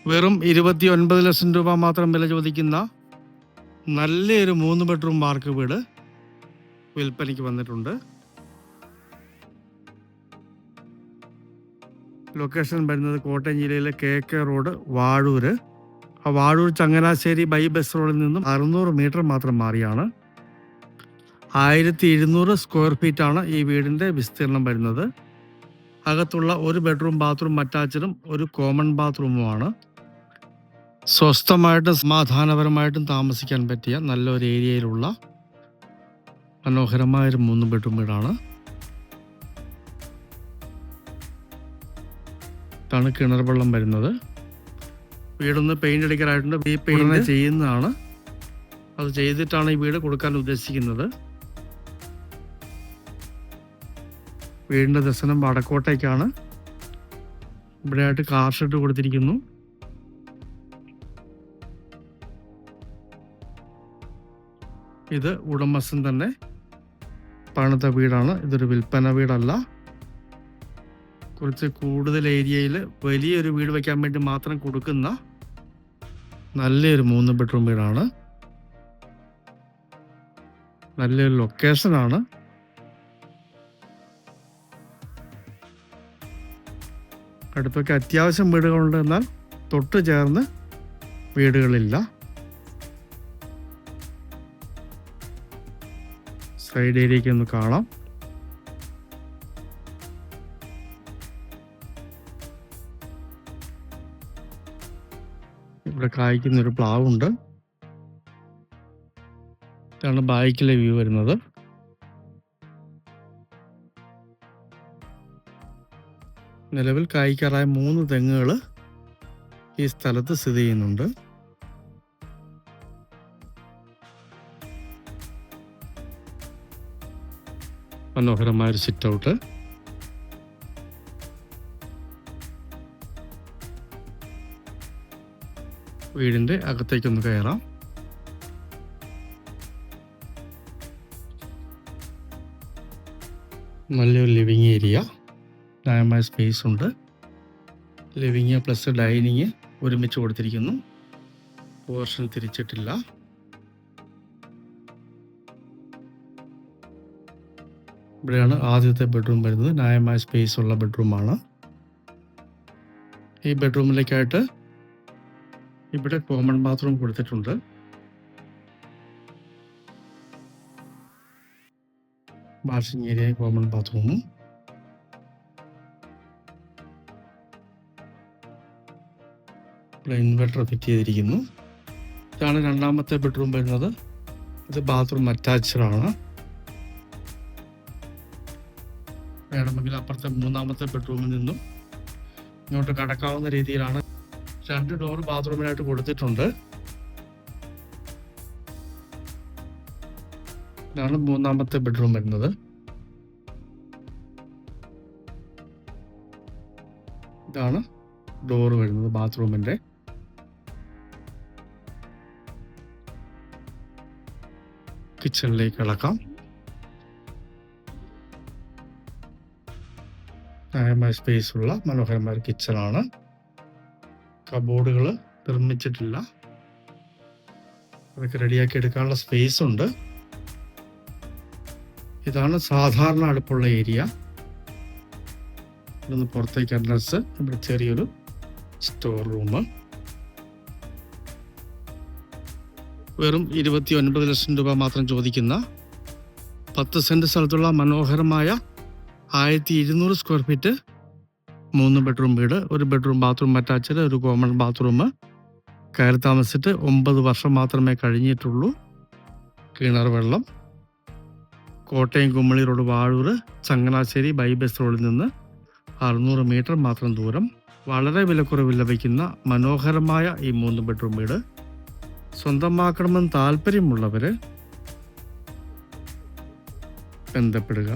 വെറും 29 ലക്ഷം രൂപ മാത്രം വില ചോദിക്കുന്ന നല്ലൊരു 3 ബെഡ്റൂം വാർക്ക് വീട് വിൽപ്പനയ്ക്ക് വന്നിട്ടുണ്ട്. ലൊക്കേഷൻ വരുന്നത് കോട്ടയം ജില്ലയിലെ KK റോഡ് വാഴൂര്. ആ വാഴൂർ ചങ്ങനാശ്ശേരി ബസ് റോഡിൽ നിന്നും 600 മീറ്റർ മാത്രം മാറിയാണ്. 1700 സ്ക്വയർ ഫീറ്റാണ് ഈ വീടിൻ്റെ വിസ്തീർണം വരുന്നത്. അകത്തുള്ള ഒരു ബെഡ്റൂം ബാത്റൂം അറ്റാച്ചഡും ഒരു കോമൺ ബാത്റൂമുമാണ്. സ്വസ്ഥമായിട്ടും സമാധാനപരമായിട്ടും താമസിക്കാൻ പറ്റിയ നല്ലൊരു ഏരിയയിലുള്ള മനോഹരമായൊരു 3 ബെഡ്റൂം വീടാണ്. ഇതാണ് കിണർ വെള്ളം വരുന്നത്. വീടൊന്ന് പെയിന്റ് അടിക്കാനായിട്ടുണ്ട്. ഈ പെയിന്റ് ചെയ്യുന്നതാണ്. അത് ചെയ്തിട്ടാണ് ഈ വീട് കൊടുക്കാൻ ഉദ്ദേശിക്കുന്നത്. വീടിൻ്റെ ദർശനം വടക്കോട്ടേക്കാണ്. ഇവിടെയായിട്ട് കാർ ഷെഡ് കൊടുത്തിരിക്കുന്നു. ഇത് ഉടമസ്ഥൻ തന്നെ പണിത വീടാണ്. ഇതൊരു വിൽപ്പന വീടല്ല. കുറച്ച് കൂടുതൽ ഏരിയയിൽ വലിയൊരു വീട് വയ്ക്കാൻ വേണ്ടി മാത്രം കൊടുക്കുന്ന നല്ലൊരു 3 ബെഡ്റൂം വീടാണ്. നല്ലൊരു ലൊക്കേഷനാണ്. അടുത്തൊക്കെ അത്യാവശ്യം വീടുകളുണ്ട്, എന്നാൽ തൊട്ട് ചേർന്ന് വീടുകളില്ല. സൈഡ് ഏരിയയ്ക്ക് ഒന്ന് കാണാം. ഇവിടെ കായ്ക്കുന്നൊരു പ്ലാവുണ്ട്. ഇതാണ് ബാക്കിലെ വ്യൂ വരുന്നത്. നിലവിൽ കായ്ക്കാറായ 3 തെങ്ങുകൾ ഈ സ്ഥലത്ത് സ്ഥിതി ചെയ്യുന്നുണ്ട്. മനോഹരമായൊരു സിറ്റ് ഔട്ട്. വീടിൻ്റെ അകത്തേക്കൊന്ന് കയറാം. നല്ലൊരു ലിവിങ് ഏരിയ, ന്യായമായ സ്പേസ് ഉണ്ട്. ലിവിങ് പ്ലസ് ഡൈനിങ് ഒരുമിച്ച് കൊടുത്തിരിക്കുന്നു. പോർഷൻ തിരിച്ചിട്ടില്ല. ഇവിടെയാണ് ആദ്യത്തെ ബെഡ്റൂം വരുന്നത്. ന്യായമായ സ്പേസ് ഉള്ള ബെഡ്റൂമാണ്. ഈ ബെഡ്റൂമിലേക്കായിട്ട് ഇവിടെ കോമൺ ബാത്റൂം കൊടുത്തിട്ടുണ്ട്. വാഷിംഗ് ഏരിയ, കോമൺ ബാത്റൂമും. ഇവിടെ ഇൻവെർട്ടർ ഫിറ്റ് ചെയ്തിരിക്കുന്നു. ഇതാണ് രണ്ടാമത്തെ ബെഡ്റൂം വരുന്നത്. ഇത് ബാത്റൂം അറ്റാച്ച്ഡ് ആണ്. വേണമെങ്കിൽ അപ്പുറത്തെ മൂന്നാമത്തെ ബെഡ്റൂമിൽ നിന്നും ഇങ്ങോട്ട് കടക്കാവുന്ന രീതിയിലാണ് 2 ഡോർ ബാത്റൂമിനായിട്ട് കൊടുത്തിട്ടുണ്ട്. ഇതാണ് മൂന്നാമത്തെ ബെഡ്റൂം വരുന്നത്. ഇതാണ് ഡോർ വരുന്നത് ബാത്റൂമിന്റെ. കിച്ചണിലേക്ക് കടക്കാം. ന്യായമായ സ്പേസ് ഉള്ള മനോഹരമായ കിച്ചണാണ്. കബോർഡുകൾ നിർമ്മിച്ചിട്ടില്ല. അതൊക്കെ റെഡിയാക്കി എടുക്കാനുള്ള സ്പേസ് ഉണ്ട്. ഇതാണ് സാധാരണ അടുപ്പുള്ള ഏരിയ. ഇവിടുന്ന് പുറത്തേക്ക് എൻട്രൻസ്. ഇവിടെ ചെറിയൊരു സ്റ്റോർ റൂം. വെറും 29 ലക്ഷം രൂപ മാത്രം ചോദിക്കുന്ന 10 സെന്റ് സ്ഥലത്തുള്ള മനോഹരമായ 1200 സ്ക്വയർ ഫീറ്റ് 3 ബെഡ്റൂം വീട്. ഒരു ബെഡ്റൂം ബാത്റൂം അറ്റാച്ച്ഡ്, ഒരു കോമൺ ബാത്റൂം. കയറി താമസിച്ചിട്ട് 9 വർഷം മാത്രമേ കഴിഞ്ഞിട്ടുള്ളൂ. കിണർ വെള്ളം. കോട്ടയം കുമ്മളി റോഡ് വാഴൂർ ചങ്ങനാശ്ശേരി ബസ് റോഡിൽ നിന്ന് 600 മീറ്റർ മാത്രം ദൂരം. വളരെ വിലക്കുറവിൽ ലഭിക്കുന്ന മനോഹരമായ ഈ 3 ബെഡ്റൂം വീട് സ്വന്തമാക്കണമെന്ന് താല്പര്യമുള്ളവർ ബന്ധപ്പെടുക.